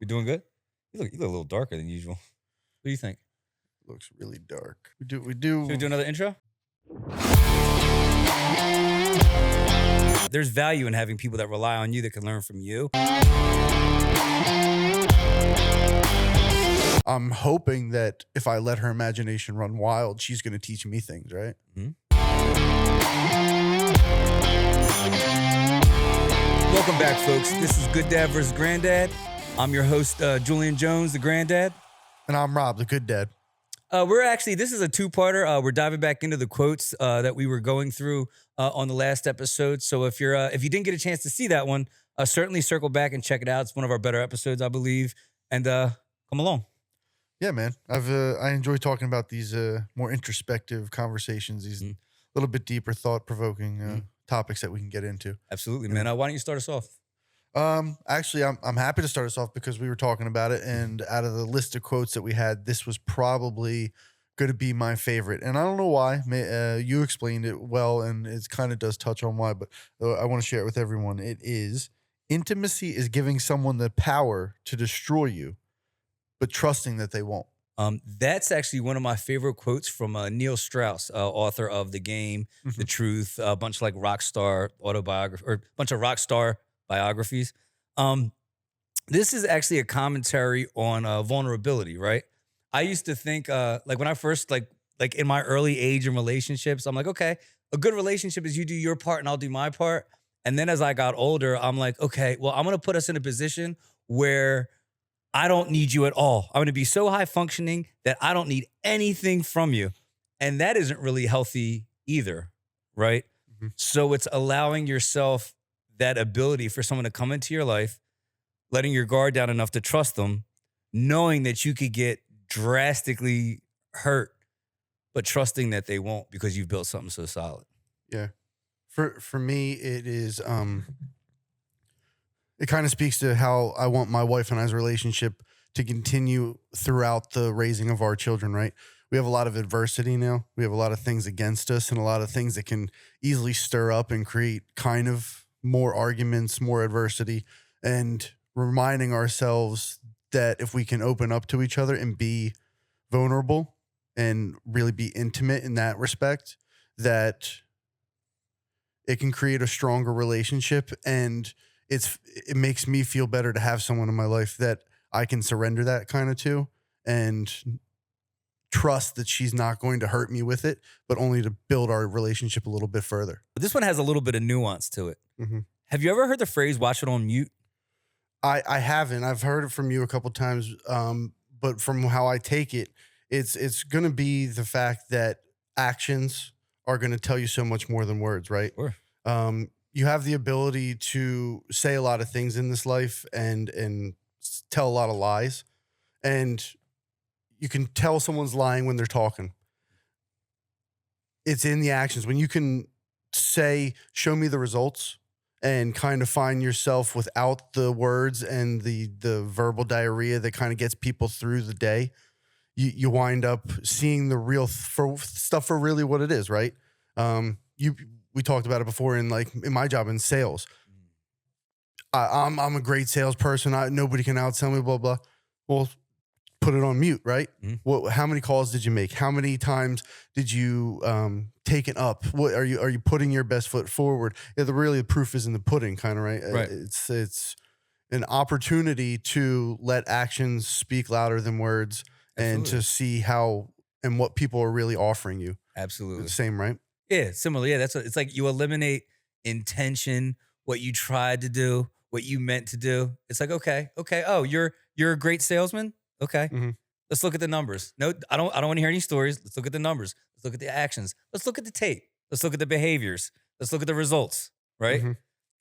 We doing good? You look a little darker than usual. What do you think? Looks really dark. We Should we do. do another intro? There's value in having people that rely on you that can learn from you. I'm hoping that if I let her imagination run wild, she's going to teach me things, right? Mhm. Welcome back, folks. This is Good Dad versus Granddad. I'm your host, Julian Jones, the Granddad. And I'm Rob, the good dad. This is a two-parter. We're diving back into the quotes that we were going through on the last episode. So if you didn't get a chance to see that one, certainly circle back and check it out. It's one of our better episodes, I believe. And come along. Yeah, man. I enjoy talking about these more introspective conversations, these little bit deeper, thought-provoking topics that we can get into. Absolutely, man. Why don't you start us off? Actually, I'm happy to start us off because we were talking about it, and out of the list of quotes that we had, this was probably going to be my favorite. And I don't know why. You explained it well, and it kind of does touch on why, but I want to share it with everyone. It is: intimacy is giving someone the power to destroy you, but trusting that they won't. That's actually one of my favorite quotes from Neil Strauss, author of The Game, The Truth, a bunch of like rock star autobiography or a bunch of rock star biographies. This is actually a commentary on vulnerability, right? I used to think like when I first like in my early age in relationships, I'm like, okay, a good relationship is you do your part and I'll do my part. And then as I got older, I'm like, okay, well, I'm gonna put us in a position where I don't need you at all. I'm going to be so high functioning that I don't need anything from you. And that isn't really healthy either, right? Mhm. So it's allowing yourself that ability for someone to come into your life, letting your guard down enough to trust them, knowing that you could get drastically hurt, but trusting that they won't because you've built something so solid. Yeah. For me, it is it kind of speaks to how I want my wife and I's relationship to continue throughout the raising of our children, right? We have a lot of adversity now. We have a lot of things against us and a lot of things that can easily stir up and create kind of more arguments, more adversity, and reminding ourselves that if we can open up to each other and be vulnerable and really be intimate in that respect, that it can create a stronger relationship. And it makes me feel better to have someone in my life that I can surrender that kind of to and trust that she's not going to hurt me with it, but only to build our relationship a little bit further. But this one has a little bit of nuance to it. Mhm. Have you ever heard the phrase watch it on mute? I haven't. I've heard it from you a couple times, but from how I take it, it's going to be the fact that actions are going to tell you so much more than words, right? Sure. You have the ability to say a lot of things in this life and tell a lot of lies, and you can tell someone's lying when they're talking. It's in the actions. When you can say, show me the results, and kind of find yourself without the words and the verbal diarrhea that kind of gets people through the day, you wind up seeing the real stuff for really what it is, right? We talked about it before in my job in sales. I'm a great salesperson. Nobody can outsell me, blah, blah. Well, put it on mute, right? How many calls did you make? How many times did you take it up? What are you putting your best foot forward? Yeah, the proof is in the pudding, kind of, right? Right. It's an opportunity to let actions speak louder than words. Absolutely. And to see how and what people are really offering you. Absolutely. The same, right? Yeah, similar. Yeah, it's like you eliminate intention, what you tried to do, what you meant to do. It's like, okay. Oh, you're a great salesman? Okay. Mhm. Let's look at the numbers. No, I don't want to hear any stories. Let's look at the numbers. Let's look at the actions. Let's look at the tape. Let's look at the behaviors. Let's look at the results, right? Mhm.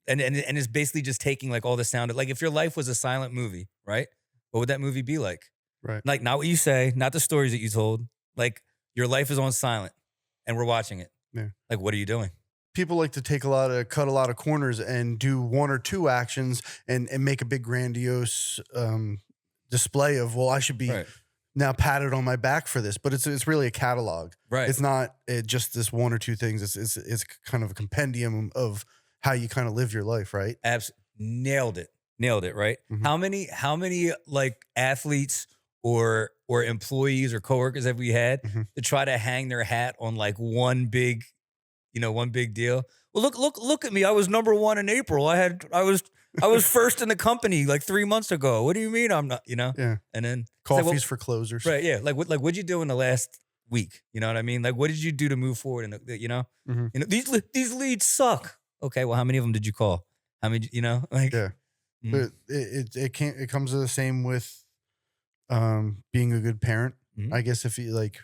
And it's basically just taking like all the sound. Like if your life was a silent movie, right? What would that movie be like? Right. Like not what you say, not the stories that you told. Like your life is on silent and we're watching it. Yeah. Like, what are you doing? People like to cut a lot of corners and do one or two actions and make a big grandiose display of, well, I should be now patted on my back for this, but it's really a catalog. Right. It's not just this one or two things. It's kind of a compendium of how you kind of live your life, right? Nailed it. nailed it, right? Mhm. How many like athletes or employees or coworkers have we had Mhm. to try to hang their hat on like one big, one big deal? Well, look at me. I was number one in April. I was first in the company like 3 months ago. What do you mean I'm not, Yeah. And then it's Coffees like, well, for closers. right, yeah. What'd you do in the last week? You know what I mean? Like, what did you do to move forward? Mhm. These leads suck. Okay, well, how many of them did you call? How many? Like, Yeah. mm, But it comes to the same with being a good parent. mhm. I guess if you like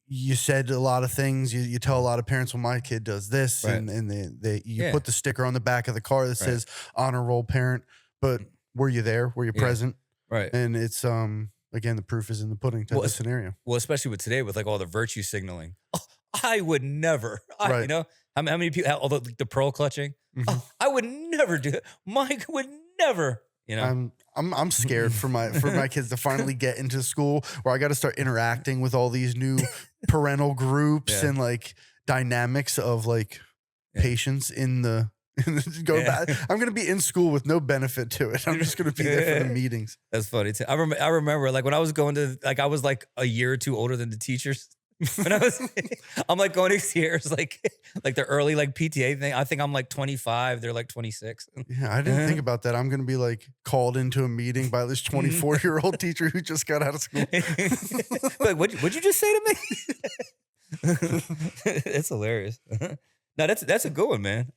you said a lot of things, you tell a lot of parents, well, my kid does this, Right. and you Yeah. put the sticker on the back of the car that Right. says honor roll parent, but were you there? Were you Yeah. present? Right. And it's again, the proof is in the pudding type Well, of scenario. Well, especially with today, with like all the virtue signaling. Oh, I would never. Right. How many people? All the pearl clutching. Mhm. Oh, I would never do it. Mike would never. I'm scared for my kids to finally get into school where I got to start interacting with all these new parental groups Yeah. and like dynamics of like Yeah. patience in the Yeah. back. I'm gonna be in school with no benefit to it. I'm just gonna be there for the meetings. That's funny too. I remember like when I was going to like I was like a year or two older than the teachers. When I'm like going to Sierra's like the early like PTA thing. I think I'm like 25. They're like 26. Yeah, I didn't think about that. I'm gonna be like called into a meeting by this 24-year-old teacher who just got out of school. Like, what'd you just say to me? It's hilarious. No, that's a good one, man.